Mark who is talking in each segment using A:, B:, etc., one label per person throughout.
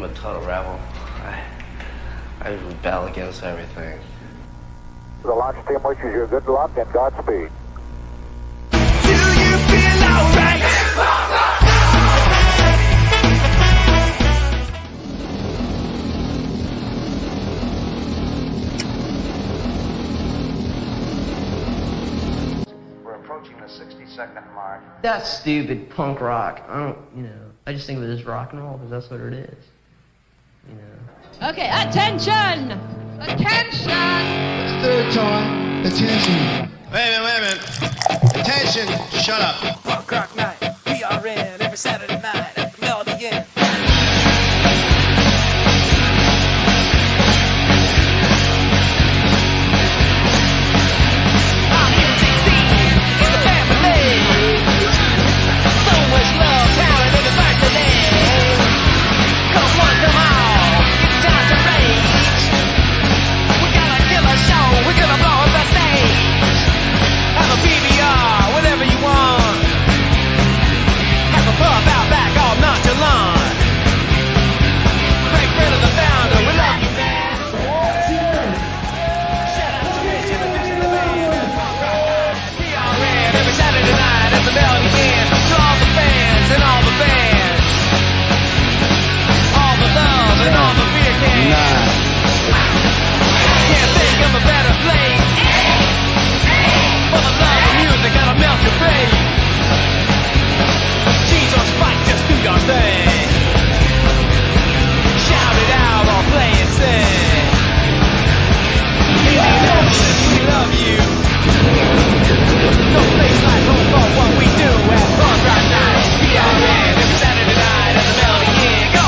A: I'm a total rebel. I rebel against everything.
B: The launch team wishes you good luck and Godspeed.
C: Do you feel alright?
D: We're approaching the 60-second mark.
A: That's stupid punk rock. I just think of it as rock and roll because that's what it is.
E: Okay, attention! Attention!
F: The third time, attention.
G: Wait a minute. Attention, shut up.
C: Punk rock night, PRN, every Saturday night at the Melody Inn. I'm UTC in the family. So much love, talent, and diversity. Come on, come on, it's time to rage. We got a killer show, we're gonna blow up the stage. Have a PBR, whatever you want. Have a pub out back, all nonchalant. Craig Frill, the founder, we love you, man. Shout out to Rich, introducing the band. PRN, every Saturday night at the Melody Inn. To all the fans and all the bands. All the love and all the beer cans. Can't think of a better place. For the love of music, gotta melt your face. Cheese or spike, just do your thing. Shout it out or play it safe. Indianapolis, we love you. No place like home for what we do at Punk Rock Night. PRN every Saturday night at the Melody Inn. Go!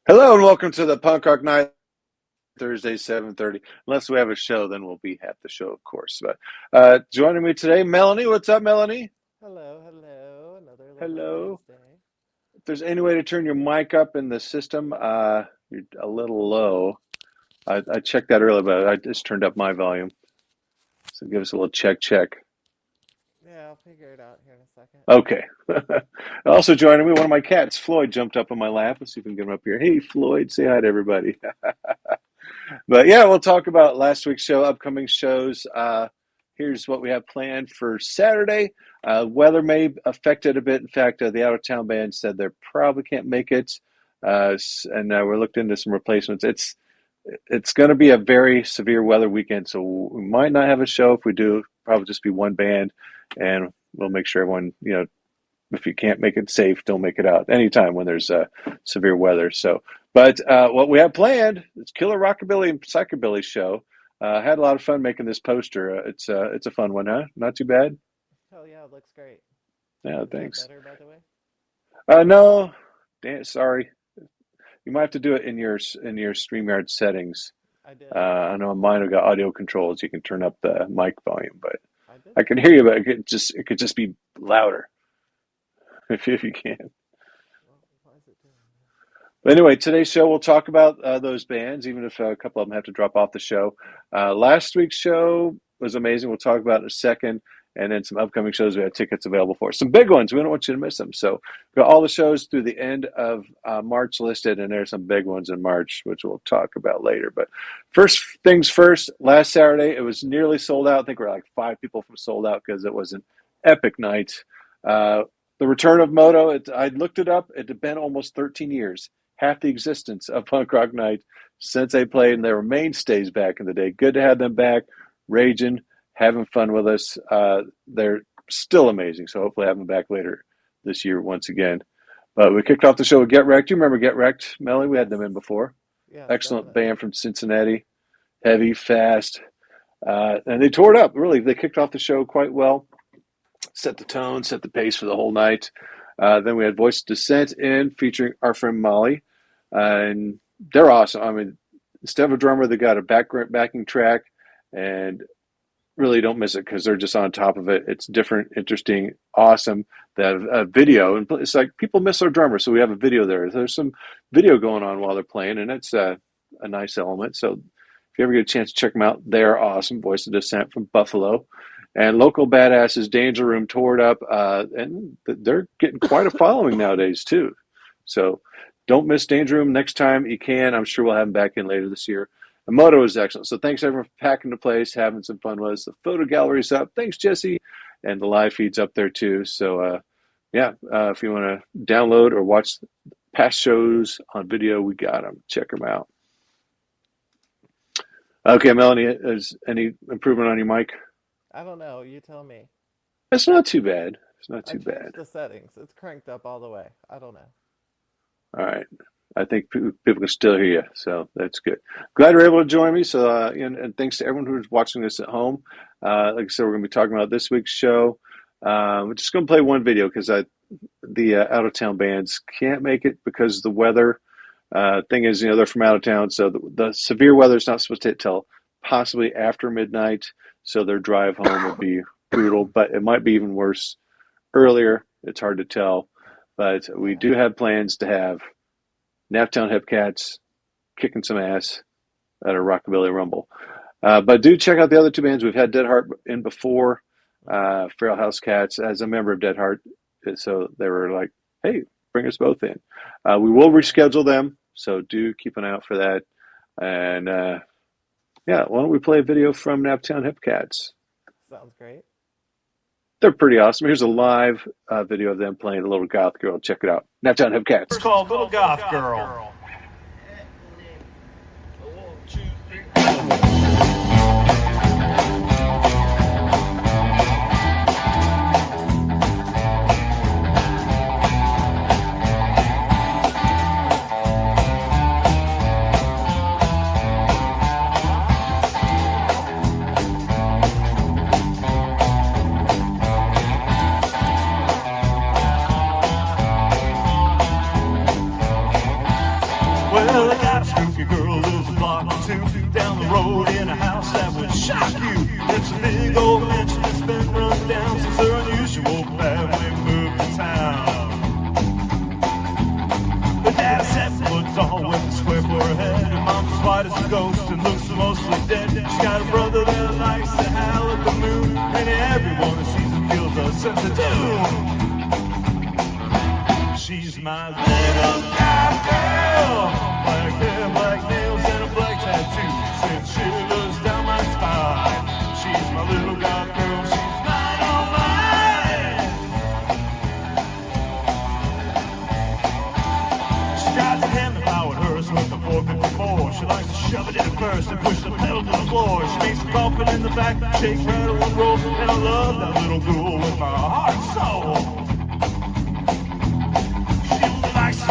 H: Hello and welcome to the Punk Rock Night, Thursday, 7:30. Unless we have a show, then we'll be at the show, of course. But joining me today, Melanie. What's up, Melanie?
I: Hello. Another
H: Hello.
I: Wednesday.
H: If there's any way to turn your mic up in the system, you're a little low. I checked that earlier, but I just turned up my volume. So give us a little check.
I: Yeah, I'll figure it out here in a second.
H: Okay. Also joining me, one of my cats, Floyd, jumped up on my lap. Let's see if we can get him up here. Hey, Floyd, say hi to everybody. But yeah, we'll talk about last week's show, upcoming shows. Here's what we have planned for Saturday. Weather may affect it a bit. In fact, the out-of-town band said they probably can't make it. And we're looked into some replacements. It's going to be a very severe weather weekend, so we might not have a show. If we do, probably just be one band, and we'll make sure everyone, if you can't make it safe, don't make it out anytime when there's severe weather. So, but what we have planned is Killer Rockabilly and Psychobilly show. Had a lot of fun making this poster. It's a fun one, huh? Not too bad.
I: Oh yeah, it looks great.
H: Yeah,
I: Is
H: thanks.
I: that better, by the way?
H: No, Dan, sorry. You might have to do it in your StreamYard settings.
I: I did.
H: I know mine have got audio controls. You can turn up the mic volume, but
I: I did.
H: I can hear you. But it could just be louder if you can.
I: Well, why is it doing that?
H: But anyway, today's show we'll talk about those bands, even if a couple of them have to drop off the show. Last week's show was amazing. We'll talk about it in a second. And then some upcoming shows we have tickets available for. Some big ones. We don't want you to miss them. So we've got all the shows through the end of March listed, and there's some big ones in March, which we'll talk about later. But first things first, last Saturday, it was nearly sold out. I think we're like 5 people from sold out because it was an epic night. The return of Moto, I looked it up. It had been almost 13 years, half the existence of Punk Rock Night since they played, and they were mainstays back in the day. Good to have them back, raging, having fun with us. They're still amazing, so hopefully have them back later this year once again. But we kicked off the show with Get Wrecked. You remember Get Wrecked, Melly? We had them in before.
I: Yeah,
H: Excellent
I: definitely.
H: band from Cincinnati. Heavy, fast. And they tore it up, really. They kicked off the show quite well. Set the tone, set the pace for the whole night. Then we had Voice of Dissent in, featuring our friend Molly. And they're awesome. I mean, instead of a drummer, they got a backing track, and really don't miss it because they're just on top of it. It's different, interesting, awesome. They have a video, and it's like people miss their drummer, so we have a video there. There's some video going on while they're playing, and it's a nice element. So if you ever get a chance to check them out, they're awesome. Voice of Dissent from Buffalo. And Local Badasses, Danger Room toured up, and they're getting quite a following nowadays, too. So don't miss Danger Room next time you can. I'm sure we'll have them back in later this year. The moto is excellent. So thanks, everyone, for packing the place, having some fun with us. The photo gallery's up. Thanks, Jesse. And the live feed's up there, too. So, if you want to download or watch past shows on video, we got them. Check them out. Okay, Melanie, is any improvement on your mic?
I: I don't know. You tell me.
H: It's not too bad. It's not too
I: I changed
H: bad.
I: the settings. It's cranked up all the way. I don't know.
H: All right. I think people can still hear you, so that's good. Glad you're able to join me. So, and thanks to everyone who's watching this at home. Like I said, we're going to be talking about this week's show. We're just going to play one video because the out-of-town bands can't make it because of the weather. Thing is, they're from out of town, so the severe weather is not supposed to hit till possibly after midnight. So their drive home would be brutal, but it might be even worse earlier. It's hard to tell, but we do have plans to have Naptown Hepcats kicking some ass at a Rockabilly Rumble. But do check out the other two bands. We've had Dead Heart in before, Feral House Cats as a member of Dead Heart. So they were like, hey, bring us both in. We will reschedule them, so do keep an eye out for that. And why don't we play a video from Naptown Hepcats?
I: Sounds great.
H: They're pretty awesome. Here's a live video of them playing a Little Goth Girl. Check it out. Naptown Hepcats.
C: It's called Little Goth Girl. Well, I got a spooky girl lives a block or two down the road in a house that would shock you. It's a big old mansion that's been run down since her unusual family moved to town. Her dad's 7 foot tall with a square forehead. Her mom's as white as a ghost and looks mostly dead. She's got a brother that likes to howl at the moon, and everyone that sees her feels a sense of doom. She's my little goth girl. Black hair, black nails, and a black tattoo. She sends shivers down my spine. She's my little goth girl. She's mine, oh mine. She drives a hand-powered hearse with a 454. She likes to shove it in first and push the pedal to the floor. She makes a coffin in the back, shake, rattle, and roll. And I love that little ghoul with my heart and soul.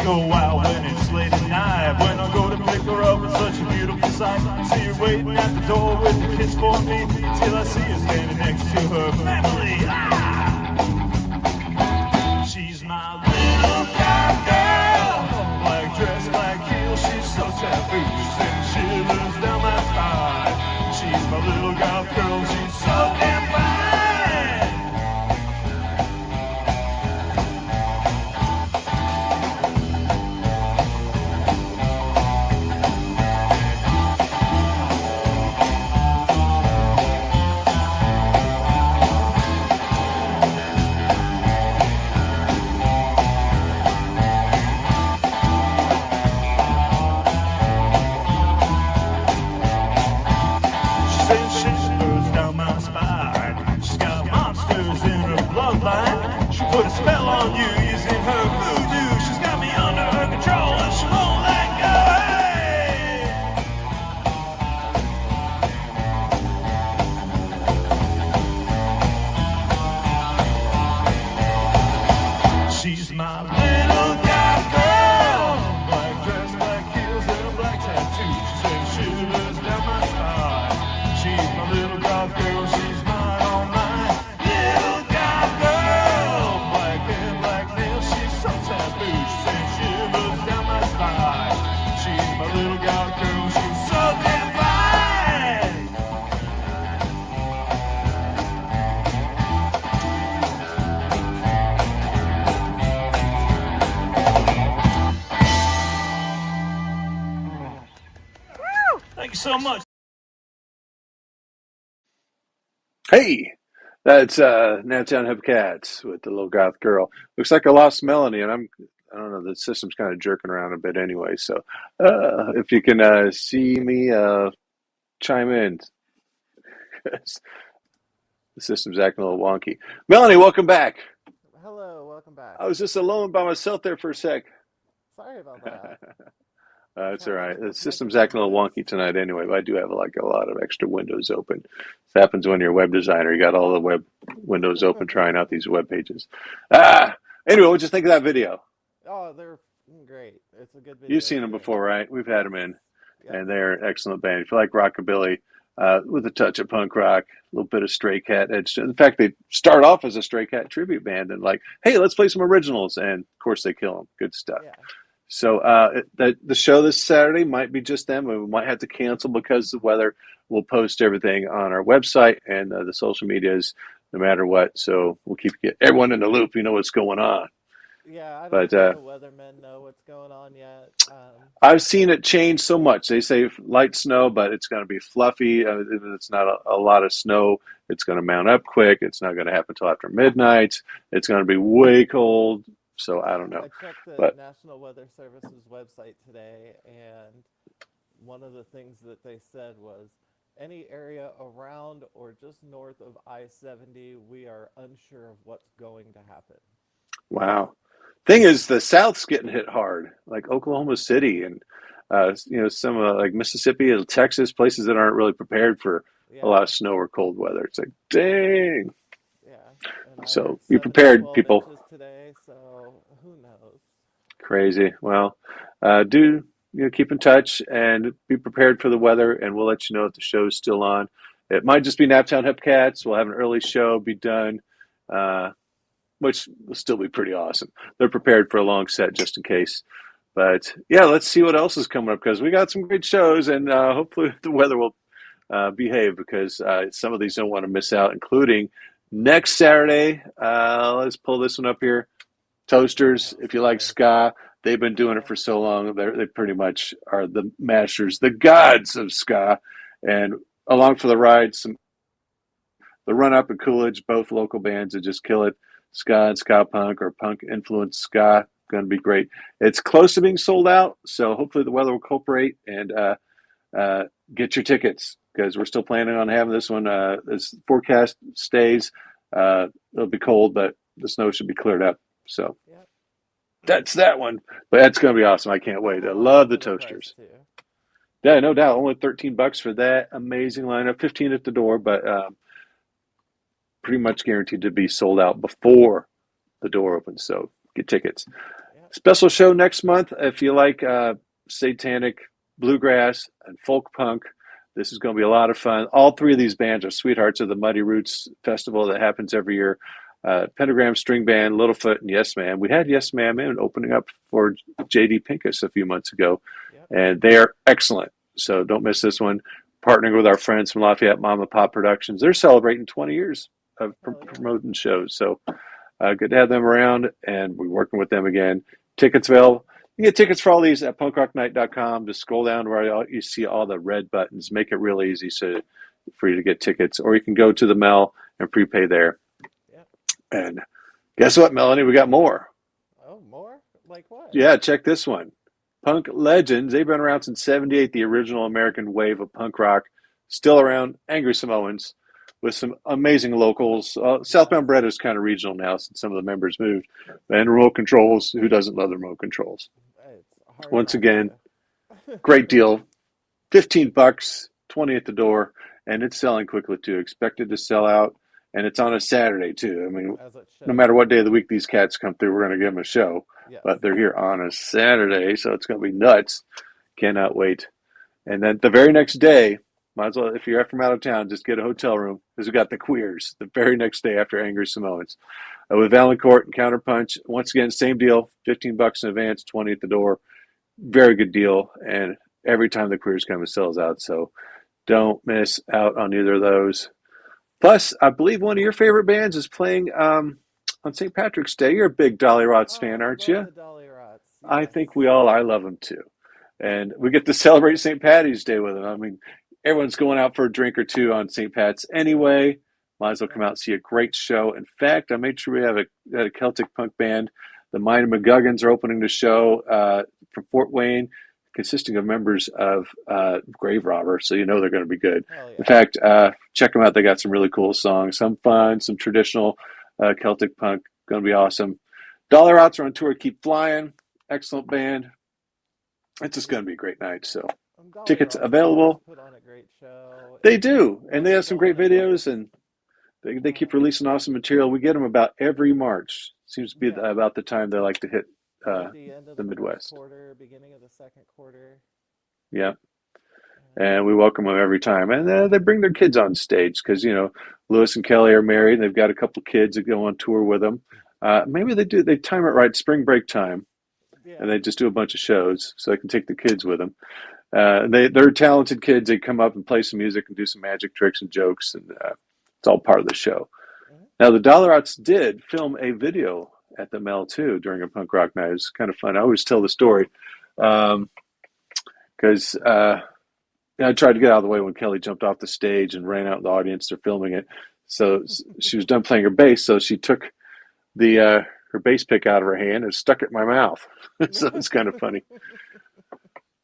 C: Go out when it's late at night. When I go to pick her up, it's such a beautiful sight. See her waiting at the door with a kiss for me, till I see her standing next to her family. She's my little goth girl. Black dress, black heels, she's so taboo. She sends shivers down my spine. She's my little goth girl. She's so damn fine. Put a spell on you using her voodoo. She's got me under her control and she won't let go. Hey. She's my little goth girl. Black dress, black heels, and a black tattoo. She says shivers down my spine. She's my little goth girl. She's mine, all mine. Little goth girl. Black so much.
H: Hey, that's Naptown Hubcats with the little goth girl. Looks like I lost Melanie, and I don't know, the system's kind of jerking around a bit anyway. So if you can see me, chime in. The system's acting a little wonky. Melanie, welcome back.
I: Hello, welcome back.
H: I was just alone by myself there for a sec.
I: Sorry about that.
H: It's all right. The system's acting a little wonky tonight anyway, but I do have a lot of extra windows open. This happens when you're a web designer. You got all the web windows open trying out these web pages. Anyway, what'd you think of that video?
I: Oh, they're great. It's a good video.
H: You've seen them before, right? We've had them in,
I: Yeah.
H: and they're an excellent band. If you like rockabilly, with a touch of punk rock, a little bit of Stray Cat edge. In fact, they start off as a Stray Cat tribute band and like, hey, let's play some originals. And of course, they kill them. Good stuff.
I: Yeah.
H: So the show this Saturday might be just them. We might have to cancel because of the weather. We'll post everything on our website and the social medias, no matter what. So we'll keep everyone in the loop. You know what's going on.
I: Yeah, I don't
H: But
I: think the weathermen know what's going on yet.
H: I've seen it change so much. They say light snow, but it's going to be fluffy. It's not a lot of snow. It's going to mount up quick. It's not going to happen until after midnight. It's going to be way cold. So I don't know.
I: I checked the
H: But
I: National Weather Service's website today, and one of the things that they said was any area around or just north of I-70, we are unsure of what's going to happen.
H: wow. Thing is, the South's getting hit hard, like Oklahoma City and some like Mississippi and Texas, places that aren't really prepared for a lot of snow or cold weather. It's like, dang.
I: Yeah. And
H: So be prepared, people.
I: Today, so who knows?
H: Crazy. Well, keep in touch and be prepared for the weather, and we'll let you know if the show's still on. It might just be Naptown Hubcats. We'll have an early show, be done, which will still be pretty awesome. They're prepared for a long set just in case. But yeah, let's see what else is coming up because we got some great shows, and hopefully the weather will behave because some of these don't want to miss out, including next Saturday. Let's pull this one up here. Toasters, if you like ska, they've been doing it for so long. They pretty much are the masters, the gods of ska. And along for the ride, the Run Up and Coolidge, both local bands that just kill it. Ska and ska punk or punk influenced ska, going to be great. It's close to being sold out, so hopefully the weather will cooperate and get your tickets because we're still planning on having this one. As forecast stays, it'll be cold, but the snow should be cleared up. So that's that one. But that's going to be awesome. I can't wait. I love the Toasters. Yeah, no doubt. Only $13 for that amazing lineup. 15 at the door, but pretty much guaranteed to be sold out before the door opens. So get tickets. Special show next month. If you like satanic bluegrass and folk punk, this is going to be a lot of fun. All three of these bands are sweethearts of the Muddy Roots Festival that happens every year. Pentagram String Band, Littlefoot, and Yes Man. We had Yes Man in opening up for J.D. Pincus a few months ago, and they are excellent. So don't miss this one. Partnering with our friends from Lafayette Mama Pop Productions. They're celebrating 20 years of promoting shows. So good to have them around, and we're working with them again. Tickets available. You get tickets for all these at punkrocknight.com. Just scroll down where you see all the red buttons. Make it real easy for you to get tickets. Or you can go to the Mel and prepay there. And guess what, Melanie? We got more.
I: Oh, more? Like what?
H: Yeah, check this one. Punk Legends. They've been around since '78, the original American wave of punk rock. Still around. Angry Samoans with some amazing locals. Southbound Bread is kind of regional now since some of the members moved. And Remote Controls. Who doesn't love the Remote Controls? Once again, great deal. $15, 20 at the door, and it's selling quickly too. Expected to sell out. And it's on a Saturday, too. I mean, no matter what day of the week these cats come through, we're going to give them a show. Yes. But they're here on a Saturday, so it's going to be nuts. Cannot wait. And then the very next day, might as well, if you're from out of town, just get a hotel room because we got the Queers the very next day after Angry Samoans. With Valancourt and Counterpunch, once again, same deal, $15 in advance, 20 at the door. Very good deal. And every time the Queers come, it sells out. So don't miss out on either of those. Plus, I believe one of your favorite bands is playing on St. Patrick's Day. You're a big Dolly Rots fan, aren't you?
I: Dolly Rots. Yes.
H: I think we all. I love them too. and we get to celebrate St. Patty's Day with them. I mean, everyone's going out for a drink or two on St. Pat's anyway. Might as well come out and see a great show. In fact, I made sure we have a Celtic punk band. The Minor McGuggans are opening the show from Fort Wayne, consisting of members of Grave Robber, so you know they're going to be good.
I: Hell yeah.
H: In fact, check them out. They got some really cool songs, some fun, some traditional Celtic punk. Going to be awesome. Dollar Outs are on tour. Keep Flying. Excellent band. It's just going to be a great night. So tickets available.
I: Put on a great show.
H: They do, and they have some great videos, and they keep releasing awesome material. We get them about every March. Seems to be about the time they like to hit
I: the end of
H: the Midwest.
I: First quarter, beginning of the second quarter.
H: Yeah. And we welcome them every time. And they bring their kids on stage because, you know, Lewis and Kelly are married, and they've got a couple of kids that go on tour with them. Maybe they time it right, spring break time, and they just do a bunch of shows so they can take the kids with them. They're talented kids. They come up and play some music and do some magic tricks and jokes, and it's all part of the show. Now, the Dollar Outs did film a video at the Mel, too, during a punk rock night. It was kind of fun. I always tell the story because I tried to get out of the way when Kelly jumped off the stage and ran out in the audience. They're filming it. So she was done playing her bass, so she took her bass pick out of her hand and stuck it in my mouth. So it's kind of funny.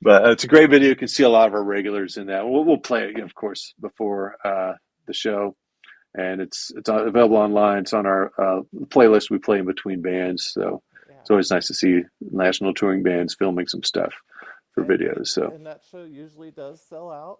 H: But it's a great video. You can see a lot of our regulars in that. We'll play it, of course, before the show. And it's available online. It's on our playlist we play in between bands. So it's always nice to see national touring bands filming some stuff for videos. So
I: and that show usually does sell out.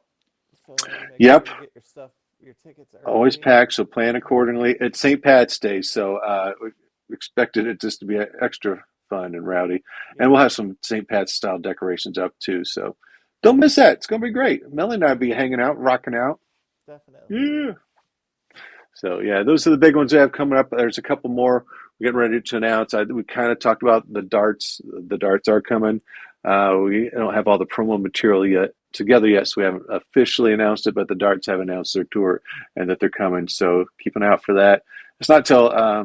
I: So
H: yep.
I: Sure you get your tickets early.
H: Always packed, so plan accordingly. It's St. Pat's Day, so we expected it just to be extra fun and rowdy. And we'll have some St. Pat's style decorations up too. So don't miss that. It's going to be great. Melanie and I will be hanging out, rocking out.
I: Definitely.
H: Yeah. So, yeah, those are the big ones we have coming up. There's a couple more we're getting ready to announce. We kind of talked about the darts. The darts are coming. We don't have all the promo material together yet, so we haven't officially announced it, but the darts have announced their tour and that they're coming. So keep an eye out for that. It's not till, I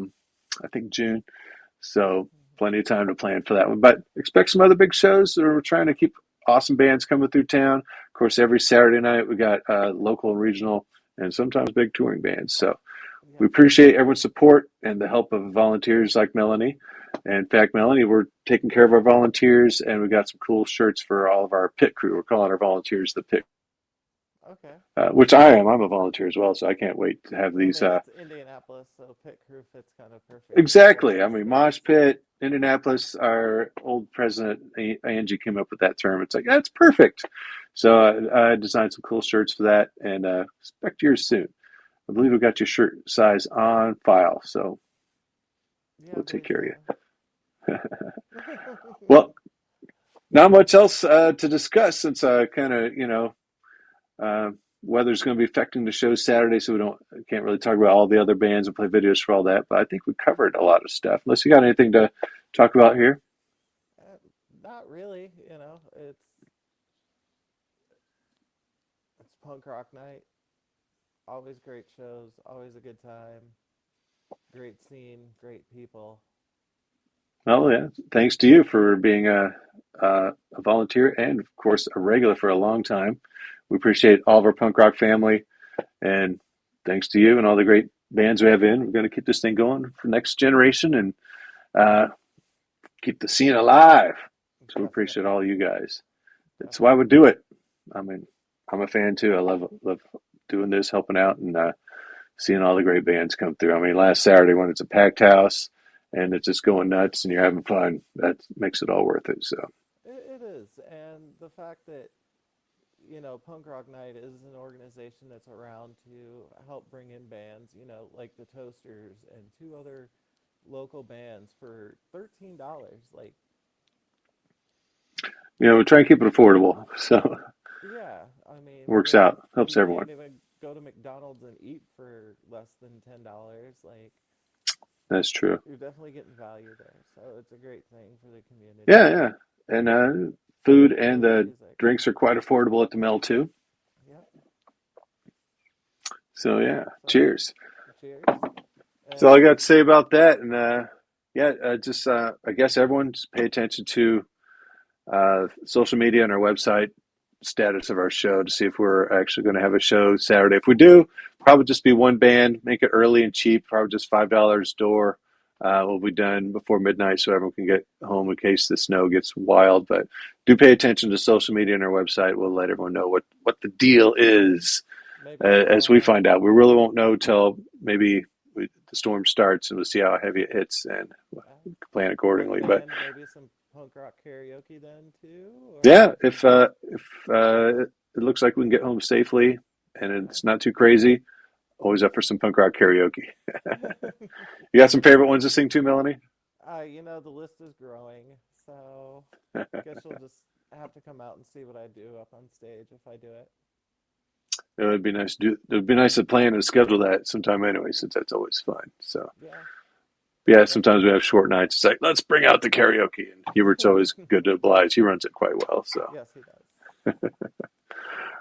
H: think, June. So plenty of time to plan for that one. But expect some other big shows. We're trying to keep awesome bands coming through town. Of course, every Saturday night we got local and regional and sometimes big touring bands. So we appreciate everyone's support and the help of volunteers like Melanie. And in fact, Melanie, we're taking care of our volunteers, and we got some cool shirts for all of our pit crew. We're calling our volunteers the pit.
I: Okay.
H: Which I am. I'm a volunteer as well, so I can't wait to have these.
I: It's Indianapolis, so pit crew fits kind of perfect.
H: Exactly. I mean, Mosh Pit, Indianapolis, our old president, Angie, came up with that term. It's like, that's perfect. So I designed some cool shirts for that, and expect yours soon. I believe we got your shirt size on file, so we'll take care of you. Well, not much else to discuss since kind of, weather's going to be affecting the show Saturday, so we can't really talk about all the other bands and play videos for all that. But I think we covered a lot of stuff. Unless you got anything to talk about here.
I: Not really. It's punk rock night. Always great shows. Always a good time. Great scene. Great people.
H: Well, yeah. Thanks to you for being a volunteer and, of course, a regular for a long time. We appreciate all of our punk rock family, and thanks to you and all the great bands we have in. We're going to keep this thing going for next generation and keep the scene alive. So we appreciate all you guys. That's why we do it. I mean, I'm a fan too. I love doing this, helping out, and seeing all the great bands come through. I mean, last Saturday when it's a packed house and it's just going nuts and you're having fun, that makes it all worth it. So
I: it is, and the fact that Punk Rock Night is an organization that's around to help bring in bands, like the Toasters and 2 other local bands for $13. Like,
H: we try and keep it affordable. So
I: yeah, I mean,
H: works out, helps
I: you
H: everyone.
I: can't even go to McDonald's and eat for less than $10. Like,
H: that's true.
I: You're definitely getting value there, so it's a great thing for the community.
H: Yeah, and food and the drinks are quite affordable at the Mill too.
I: Yep.
H: So yeah, cheers.
I: Cheers.
H: That's all I got to say about that. And just I guess everyone just pay attention to social media and our website status of our show to see if we're actually going to have a show Saturday. If we do, probably just be one band, make it early and cheap, probably just $5 door. We'll be done before midnight so everyone can get home in case the snow gets wild. But do pay attention to social media and our website. We'll let everyone know what the deal is as we find out. We really won't know till maybe the storm starts and we'll see how heavy it hits and plan accordingly. But
I: maybe some punk rock karaoke then too? Or?
H: Yeah, if it looks like we can get home safely and it's not too crazy, always up for some punk rock karaoke. You got some favorite ones to sing to, Melanie?
I: The list is growing, so I guess you'll just have to come out and see what I do up on stage if I do it.
H: It would be nice to plan and schedule that sometime anyway, since that's always fun. So yeah, sometimes we have short nights. It's like, let's bring out the karaoke. And Hubert's always good to oblige. He runs it quite well. So
I: yes, he does.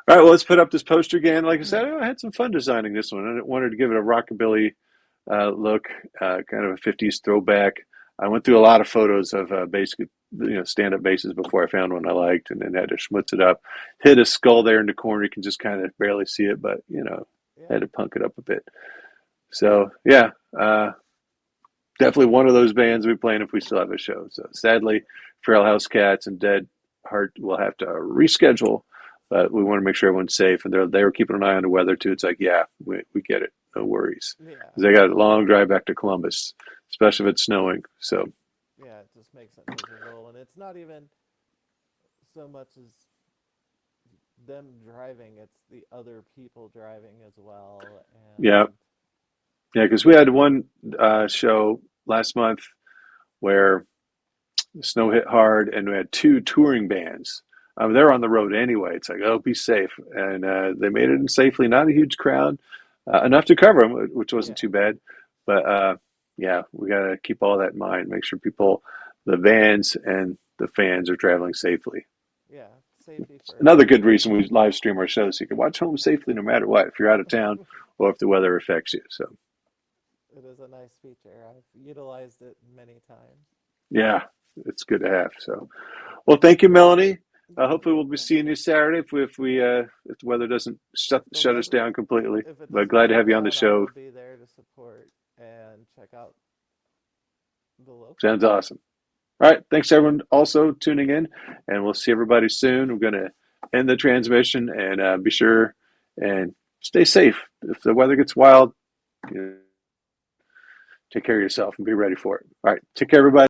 H: All right, well, let's put up this poster again. Like I said, I had some fun designing this one. I wanted to give it a rockabilly look, kind of a 50s throwback. I went through a lot of photos of basically, stand-up basses before I found one I liked, and then had to schmutz it up. Hit a skull there in the corner. You can just kind of barely see it, but, had to punk it up a bit. So, yeah, definitely one of those bands we'll be playing if we still have a show. So, sadly, Frail House Cats and Dead Heart will have to reschedule. But we want to make sure everyone's safe, and they were keeping an eye on the weather too. It's like, yeah, we get it, no worries. Yeah. They got a long drive back to Columbus, especially if it's snowing. So
I: yeah, it just makes it miserable, and it's not even so much as them driving; it's the other people driving as well. And
H: yeah, because we had one show last month where the snow hit hard, and we had two touring bands. They're on the road anyway. It's like, oh, be safe. And they made it in safely. Not a huge crowd, enough to cover them, which wasn't too bad. But, yeah, we got to keep all that in mind. Make sure the vans and the fans are traveling safely.
I: Yeah, safety first.
H: Another good reason we live stream our show so you can watch home safely no matter what, if you're out of town or if the weather affects you. So
I: it is a nice feature. I've utilized it many times.
H: Yeah, it's good to have. So, well, thank you, Melanie. Hopefully we'll be seeing you Saturday if the weather doesn't shut us down completely. But glad to have you on the show.
I: I'll be there to support and check out the local.
H: Sounds awesome. All right, thanks everyone also tuning in, and we'll see everybody soon. We're going to end the transmission, and be sure and stay safe. If the weather gets wild, take care of yourself and be ready for it. All right, take care, everybody.